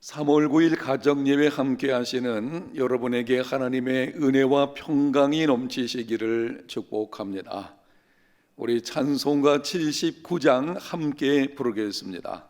3월 9일 가정예배 함께 하시는 여러분에게 하나님의 은혜와 평강이 넘치시기를 축복합니다. 우리 찬송가 79장 함께 부르겠습니다.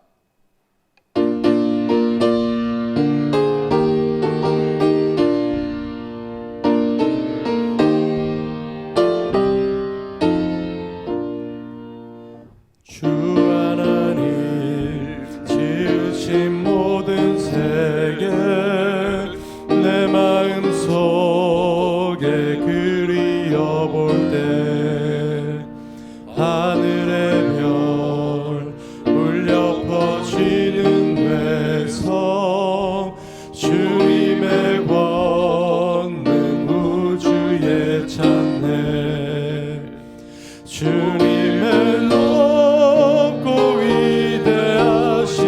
주님의 높고 위대하심을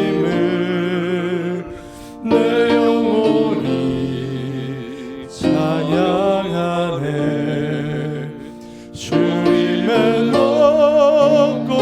내 영혼이 찬양하네. 주님의 높고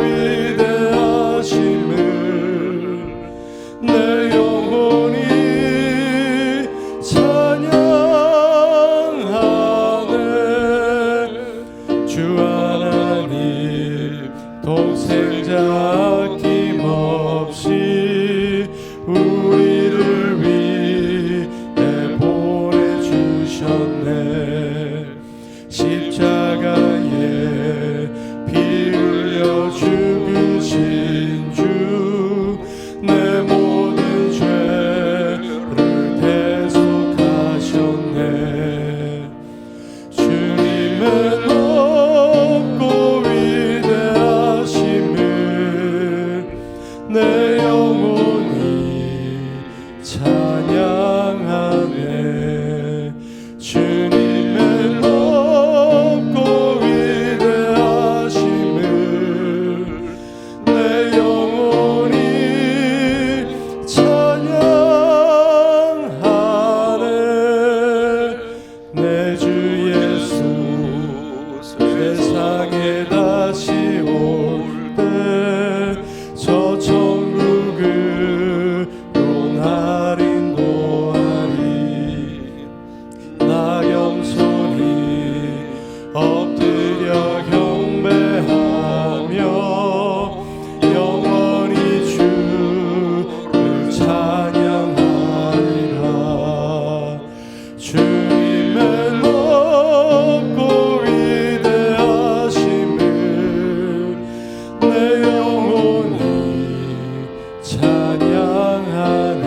위대하심을 내 영혼이 동생자 아낌없이 우리를 위해 보내주셨네. 십자가에 피 흘려 죽으신 주, 내 모든 죄를 대속하셨네. 주님의 내 영혼이 찬양하네. 주님의 높고 위대하심을 내 영혼이 찬양하네. 내 주 예수 세상에 다시 올 때 저 천국으로 날 인도하리. 나 겸손히 엎드려 경배하며 영원히 주를 찬양하리라. 주님의 높고 위대하심을 내 영혼이 찬양하네.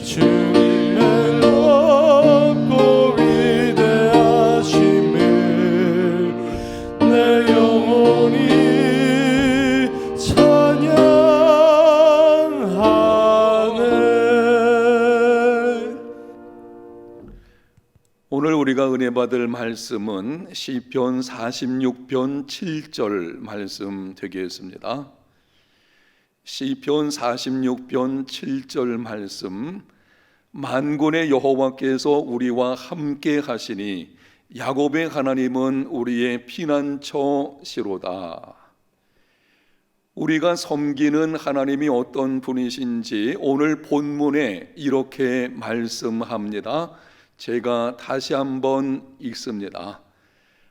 주님의 높고 위대하심을 내 영혼이 찬양하네. 오늘 우리가 은혜 받을 말씀은 시편 46편 7절 말씀 되겠습니다. 시편 46편 7절 말씀. 만군의 여호와께서 우리와 함께 하시니 야곱의 하나님은 우리의 피난처시로다. 우리가 섬기는 하나님이 어떤 분이신지 오늘 본문에 이렇게 말씀합니다. 제가 다시 한번 읽습니다.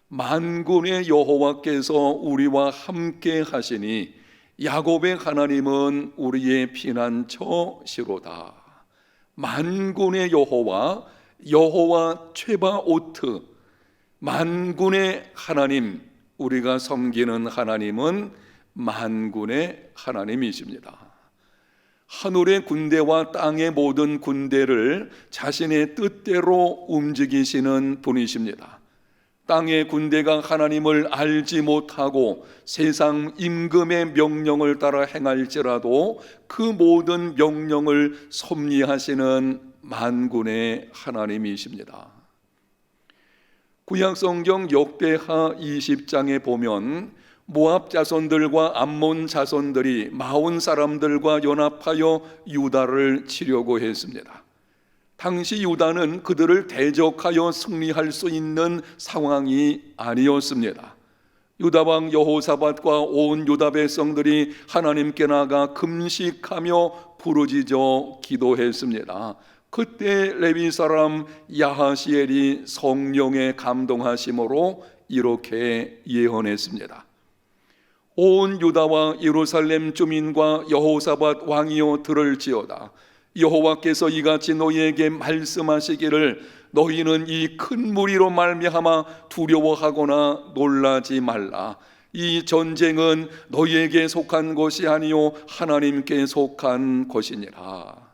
만군의 여호와께서 우리와 함께 하시니 야곱의 하나님은 우리의 피난처시로다. 만군의 여호와, 여호와 최바오트, 만군의 하나님, 우리가 섬기는 하나님은 만군의 하나님이십니다. 하늘의 군대와 땅의 모든 군대를 자신의 뜻대로 움직이시는 분이십니다. 땅의 군대가 하나님을 알지 못하고 세상 임금의 명령을 따라 행할지라도 그 모든 명령을 섭리하시는 만군의 하나님이십니다. 구약성경 역대하 20장에 보면 모압 자손들과 암몬 자손들이 마온 사람들과 연합하여 유다를 치려고 했습니다. 당시 유다는 그들을 대적하여 승리할 수 있는 상황이 아니었습니다. 유다 왕 여호사밧과 온 유다 백성들이 하나님께 나가 금식하며 부르짖어 기도했습니다. 그때 레위 사람 야하시엘이 성령의 감동하심으로 이렇게 예언했습니다. 온 유다와 예루살렘 주민과 여호사밧 왕이여 들을지어다. 여호와께서 이같이 너희에게 말씀하시기를 너희는 이 큰 무리로 말미암아 두려워하거나 놀라지 말라. 이 전쟁은 너희에게 속한 것이 아니요 하나님께 속한 것이니라.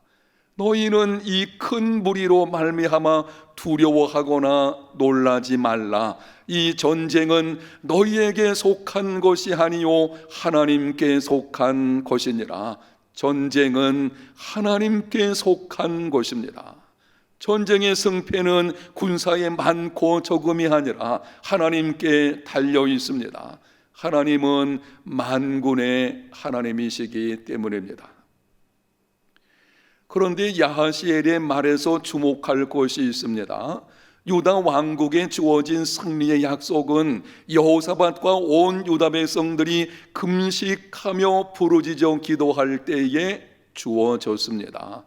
너희는 이 큰 무리로 말미암아 두려워하거나 놀라지 말라. 이 전쟁은 너희에게 속한 것이 아니요 하나님께 속한 것이니라. 전쟁은 하나님께 속한 것입니다. 전쟁의 승패는 군사의 많고 적음이 아니라 하나님께 달려 있습니다. 하나님은 만군의 하나님이시기 때문입니다. 그런데 야하시엘의 말에서 주목할 것이 있습니다. 유다 왕국에 주어진 승리의 약속은 여호사밧과 온 유다 백성들이 금식하며 부르짖어 기도할 때에 주어졌습니다.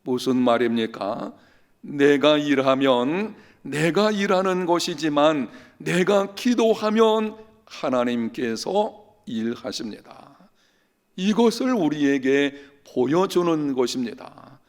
무슨 말입니까? 내가 일하면 내가 일하는 것이지만 내가 기도하면 하나님께서 일하십니다. 이것을 우리에게 보여주는 것입니다.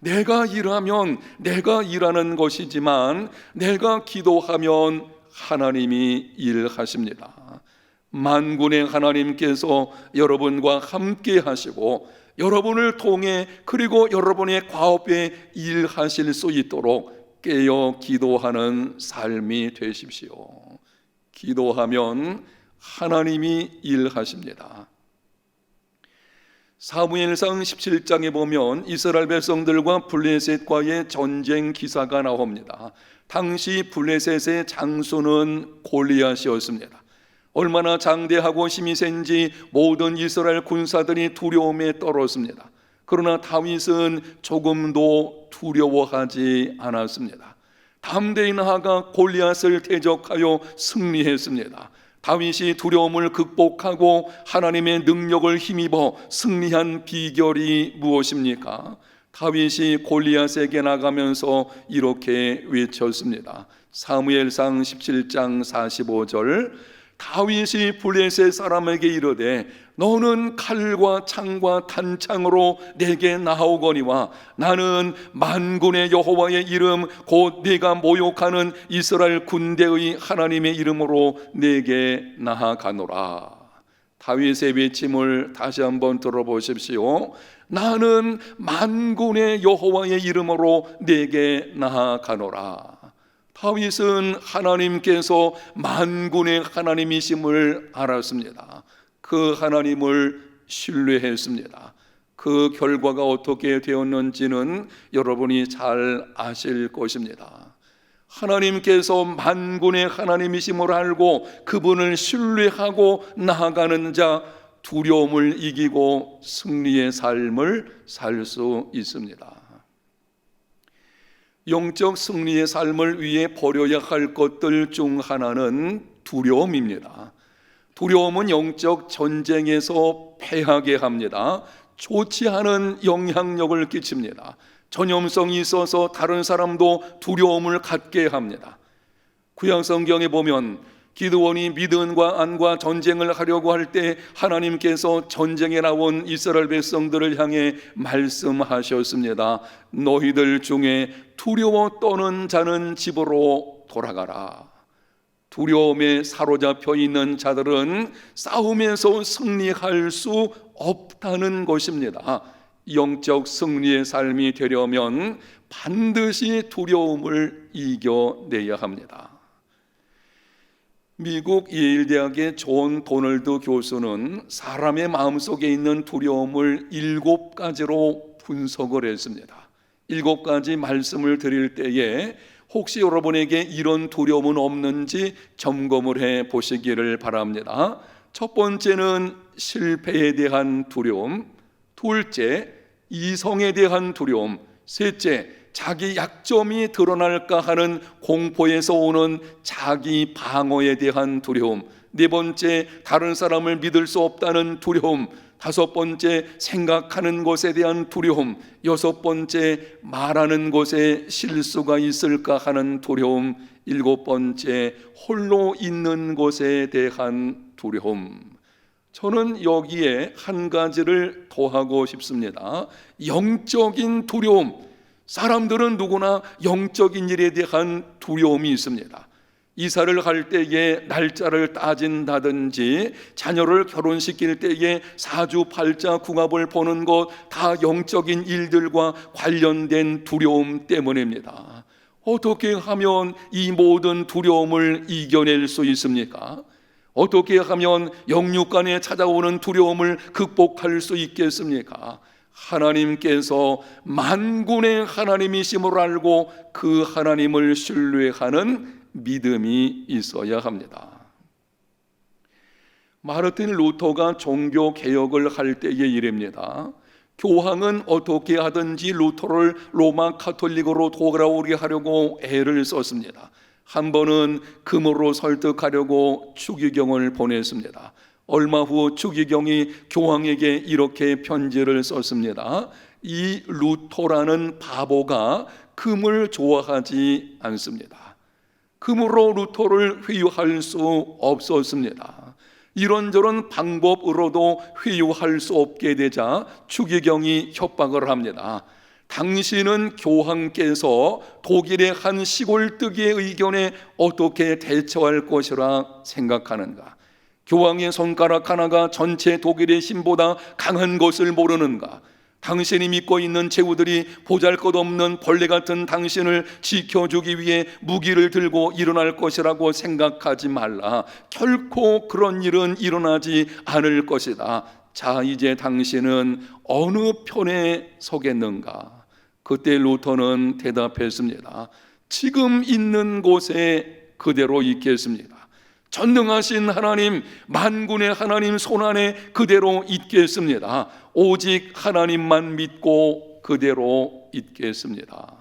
내가 일하면 내가 일하는 것이지만 내가 기도하면 하나님이 일하십니다. 만군의 하나님께서 여러분과 함께 하시고 여러분을 통해 그리고 여러분의 과업에 일하실 수 있도록 깨어 기도하는 삶이 되십시오. 기도하면 하나님이 일하십니다. 사무엘상 17장에 보면 이스라엘 백성들과 블레셋과의 전쟁 기사가 나옵니다. 당시 블레셋의 장수는 골리앗이었습니다. 얼마나 장대하고 힘이 센지 모든 이스라엘 군사들이 두려움에 떨었습니다. 그러나 다윗은 조금도 두려워하지 않았습니다. 담대히 나아가 골리앗을 대적하여 승리했습니다. 다윗이 두려움을 극복하고 하나님의 능력을 힘입어 승리한 비결이 무엇입니까? 다윗이 골리앗에게 나가면서 이렇게 외쳤습니다. 사무엘상 17장 45절, 다윗이 블레셋 사람에게 이르되 너는 칼과 창과 단창으로 내게 나오거니와 나는 만군의 여호와의 이름 곧 네가 모욕하는 이스라엘 군대의 하나님의 이름으로 내게 나아가노라. 다윗의 외침을 다시 한번 들어보십시오. 나는 만군의 여호와의 이름으로 내게 나아가노라. 다윗은 하나님께서 만군의 하나님이심을 알았습니다. 그 하나님을 신뢰했습니다. 그 결과가 어떻게 되었는지는 여러분이 잘 아실 것입니다. 하나님께서 만군의 하나님이심을 알고 그분을 신뢰하고 나아가는 자, 두려움을 이기고 승리의 삶을 살 수 있습니다. 영적 승리의 삶을 위해 버려야 할 것들 중 하나는 두려움입니다. 두려움은 영적 전쟁에서 패하게 합니다. 좋지 않은 영향력을 끼칩니다. 전염성이 있어서 다른 사람도 두려움을 갖게 합니다. 구약 성경에 보면 기드온이 미드온과 안과 전쟁을 하려고 할 때 하나님께서 전쟁에 나온 이스라엘 백성들을 향해 말씀하셨습니다. 너희들 중에 두려워 떠는 자는 집으로 돌아가라. 두려움에 사로잡혀 있는 자들은 싸움에서 승리할 수 없다는 것입니다. 영적 승리의 삶이 되려면 반드시 두려움을 이겨내야 합니다. 미국 예일대학의 존 도널드 교수는 사람의 마음속에 있는 두려움을 7가지로 분석을 했습니다. 7가지 말씀을 드릴 때에 혹시 여러분에게 이런 두려움은 없는지 점검을 해 보시기를 바랍니다. 첫 번째는 실패에 대한 두려움, 둘째, 이성에 대한 두려움, 셋째, 자기 약점이 드러날까 하는 공포에서 오는 자기 방어에 대한 두려움, 네 번째, 다른 사람을 믿을 수 없다는 두려움, 다섯 번째, 생각하는 것에 대한 두려움, 여섯 번째, 말하는 것에 실수가 있을까 하는 두려움, 일곱 번째, 홀로 있는 것에 대한 두려움. 저는 여기에 한 가지를 더하고 싶습니다. 영적인 두려움. 사람들은 누구나 영적인 일에 대한 두려움이 있습니다. 이사를 갈 때에 날짜를 따진다든지 자녀를 결혼시킬 때에 사주팔자 궁합을 보는 것 다 영적인 일들과 관련된 두려움 때문입니다. 어떻게 하면 이 모든 두려움을 이겨낼 수 있습니까? 어떻게 하면 영육간에 찾아오는 두려움을 극복할 수 있겠습니까? 하나님께서 만군의 하나님이심을 알고 그 하나님을 신뢰하는 믿음이 있어야 합니다. 마르틴 루터가 종교 개혁을 할 때의 일입니다. 교황은 어떻게 하든지 루터를 로마 카톨릭으로 돌아오게 하려고 애를 썼습니다. 한 번은 금으로 설득하려고 추기경을 보냈습니다. 얼마 후 추기경이 교황에게 이렇게 편지를 썼습니다. 이 루터라는 바보가 금을 좋아하지 않습니다. 금으로 루터를 회유할 수 없었습니다. 이런저런 방법으로도 회유할 수 없게 되자 추기경이 협박을 합니다. 당신은 교황께서 독일의 한 시골뜨기의 의견에 어떻게 대처할 것이라 생각하는가? 교황의 손가락 하나가 전체 독일의 힘보다 강한 것을 모르는가? 당신이 믿고 있는 제후들이 보잘것없는 벌레 같은 당신을 지켜주기 위해 무기를 들고 일어날 것이라고 생각하지 말라. 결코 그런 일은 일어나지 않을 것이다. 자, 이제 당신은 어느 편에 서겠는가? 그때 루터는 대답했습니다. 지금 있는 곳에 그대로 있겠습니다. 전능하신 하나님, 만군의 하나님 손안에 그대로 있겠습니다. 오직 하나님만 믿고 그대로 있겠습니다.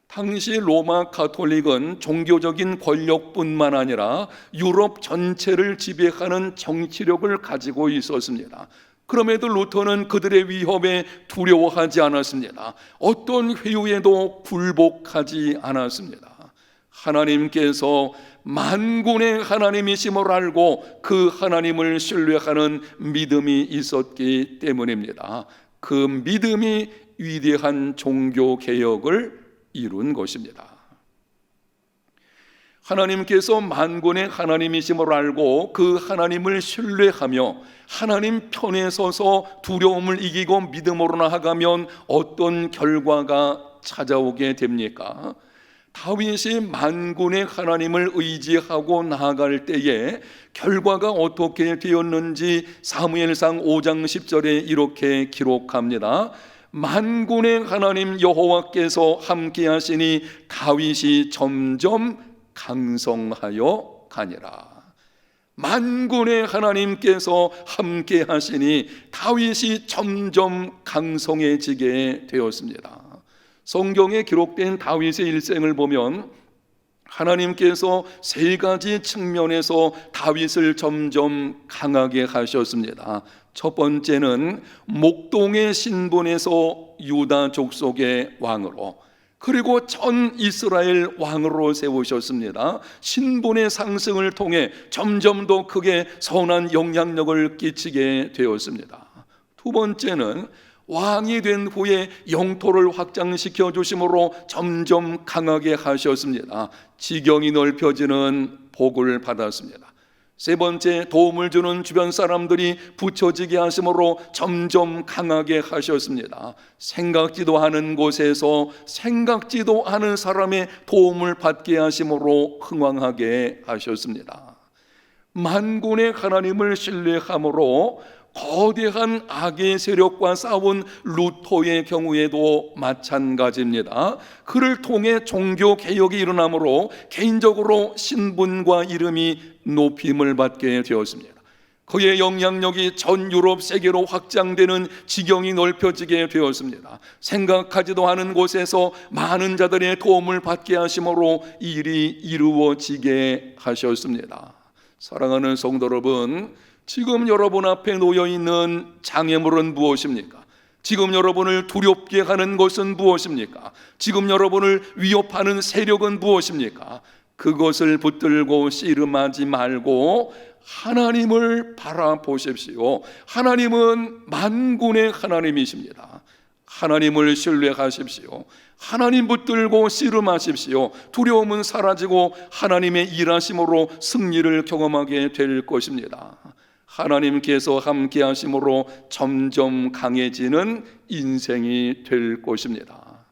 당시 로마 가톨릭은 종교적인 권력뿐만 아니라 유럽 전체를 지배하는 정치력을 가지고 있었습니다. 그럼에도 루터는 그들의 위협에 두려워하지 않았습니다. 어떤 회유에도 굴복하지 않았습니다. 하나님께서 만군의 하나님이심을 알고 그 하나님을 신뢰하는 믿음이 있었기 때문입니다. 그 믿음이 위대한 종교 개혁을 이룬 것입니다. 하나님께서 만군의 하나님이심을 알고 그 하나님을 신뢰하며 하나님 편에 서서 두려움을 이기고 믿음으로 나아가면 어떤 결과가 찾아오게 됩니까? 다윗이 만군의 하나님을 의지하고 나아갈 때에 결과가 어떻게 되었는지 사무엘상 5장 10절에 이렇게 기록합니다. 만군의 하나님 여호와께서 함께 하시니 다윗이 점점 강성하여 가니라. 만군의 하나님께서 함께 하시니 다윗이 점점 강성해지게 되었습니다. 성경에 기록된 다윗의 일생을 보면 하나님께서 세 가지 측면에서 다윗을 점점 강하게 하셨습니다. 첫 번째는 목동의 신분에서 유다 족속의 왕으로, 그리고 전 이스라엘 왕으로 세우셨습니다. 신분의 상승을 통해 점점 더 크게 선한 영향력을 끼치게 되었습니다. 두 번째는 왕이 된 후에 영토를 확장시켜 주심으로 점점 강하게 하셨습니다. 지경이 넓혀지는 복을 받았습니다. 세 번째, 도움을 주는 주변 사람들이 붙여지게 하심으로 점점 강하게 하셨습니다. 생각지도 않은 곳에서 생각지도 않은 사람의 도움을 받게 하심으로 흥왕하게 하셨습니다. 만군의 하나님을 신뢰함으로 거대한 악의 세력과 싸운 루터의 경우에도 마찬가지입니다. 그를 통해 종교 개혁이 일어나므로 개인적으로 신분과 이름이 높임을 받게 되었습니다. 그의 영향력이 전 유럽 세계로 확장되는 지경이 넓혀지게 되었습니다. 생각하지도 않은 곳에서 많은 자들의 도움을 받게 하심으로 일이 이루어지게 하셨습니다. 사랑하는 성도 여러분, 지금 여러분 앞에 놓여 있는 장애물은 무엇입니까? 지금 여러분을 두렵게 하는 것은 무엇입니까? 지금 여러분을 위협하는 세력은 무엇입니까? 그것을 붙들고 씨름하지 말고 하나님을 바라보십시오. 하나님은 만군의 하나님이십니다. 하나님을 신뢰하십시오. 하나님 붙들고 씨름하십시오. 두려움은 사라지고 하나님의 일하심으로 승리를 경험하게 될 것입니다. 하나님께서 함께 하심으로 점점 강해지는 인생이 될 것입니다.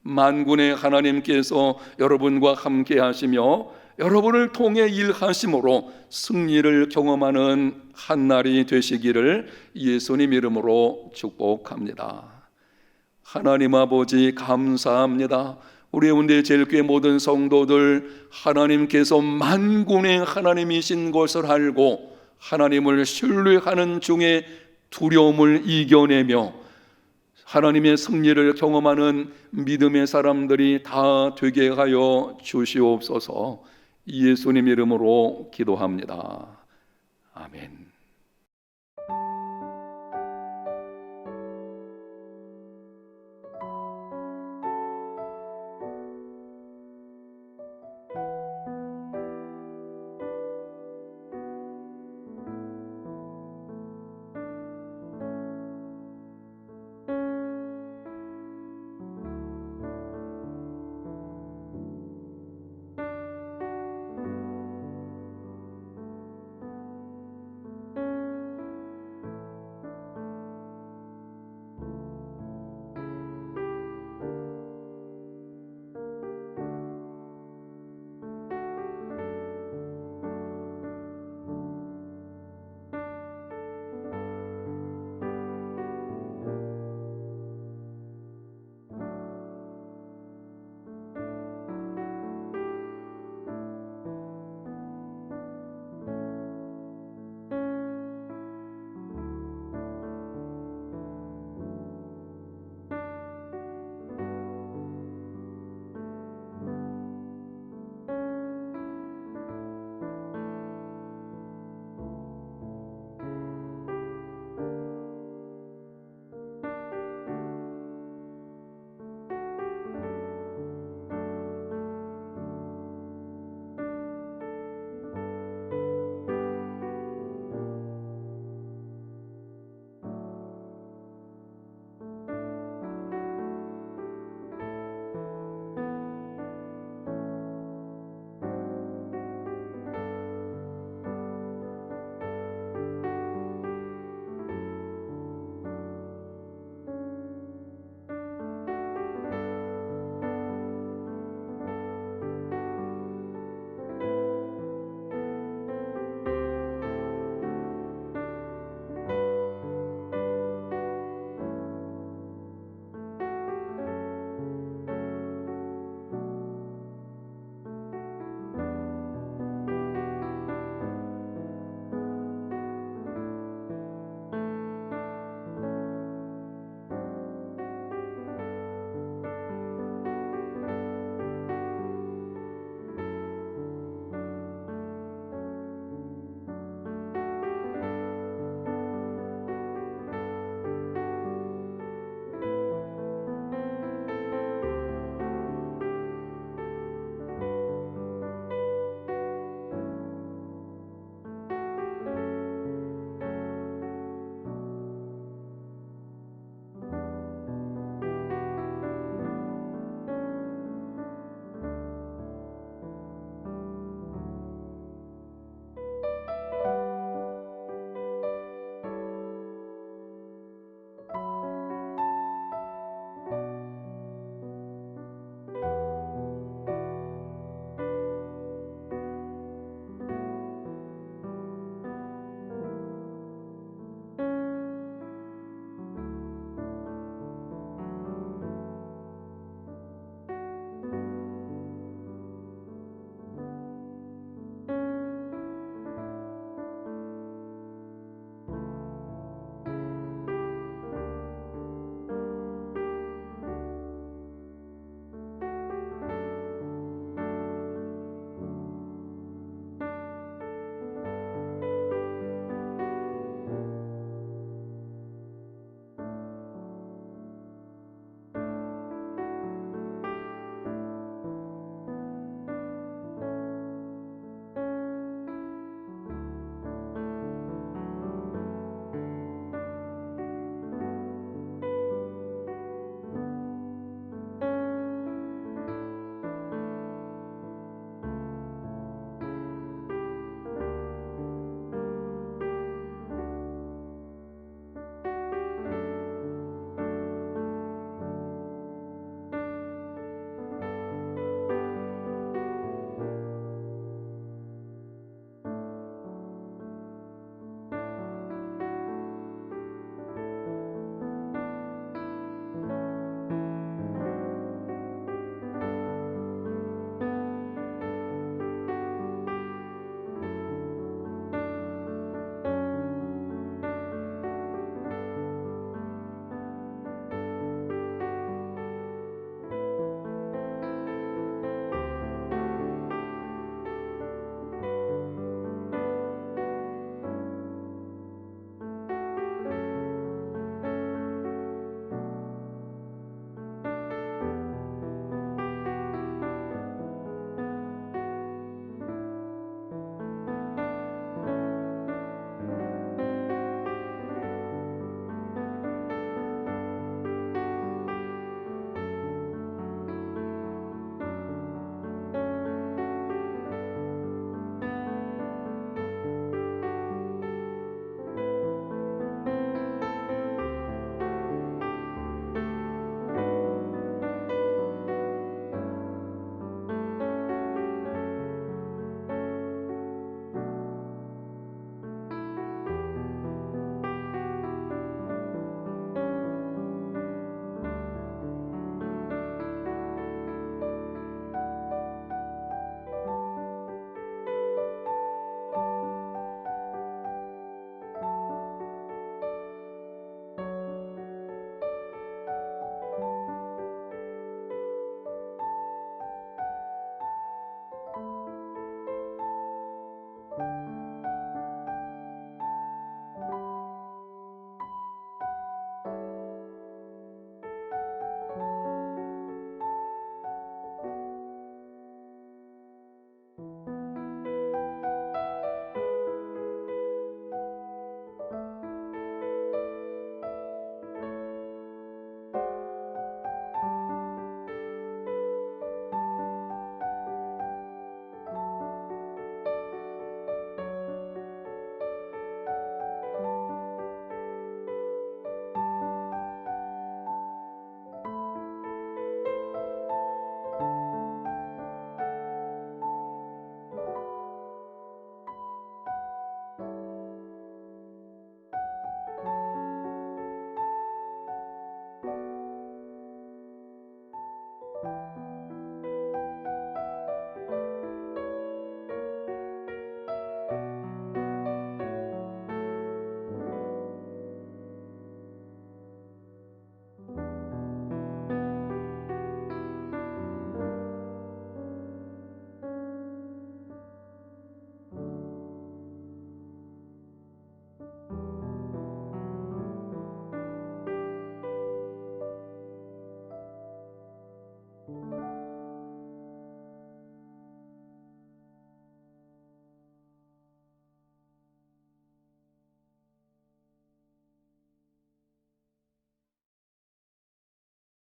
만군의 하나님께서 여러분과 함께 하시며 여러분을 통해 일하심으로 승리를 경험하는 한날이 되시기를 예수님 이름으로 축복합니다. 하나님 아버지 감사합니다. 우리 해운대 제일교회 모든 성도들, 하나님께서 만군의 하나님이신 것을 알고 하나님을 신뢰하는 중에 두려움을 이겨내며 하나님의 승리를 경험하는 믿음의 사람들이 다 되게 하여 주시옵소서. 예수님 이름으로 기도합니다. 아멘.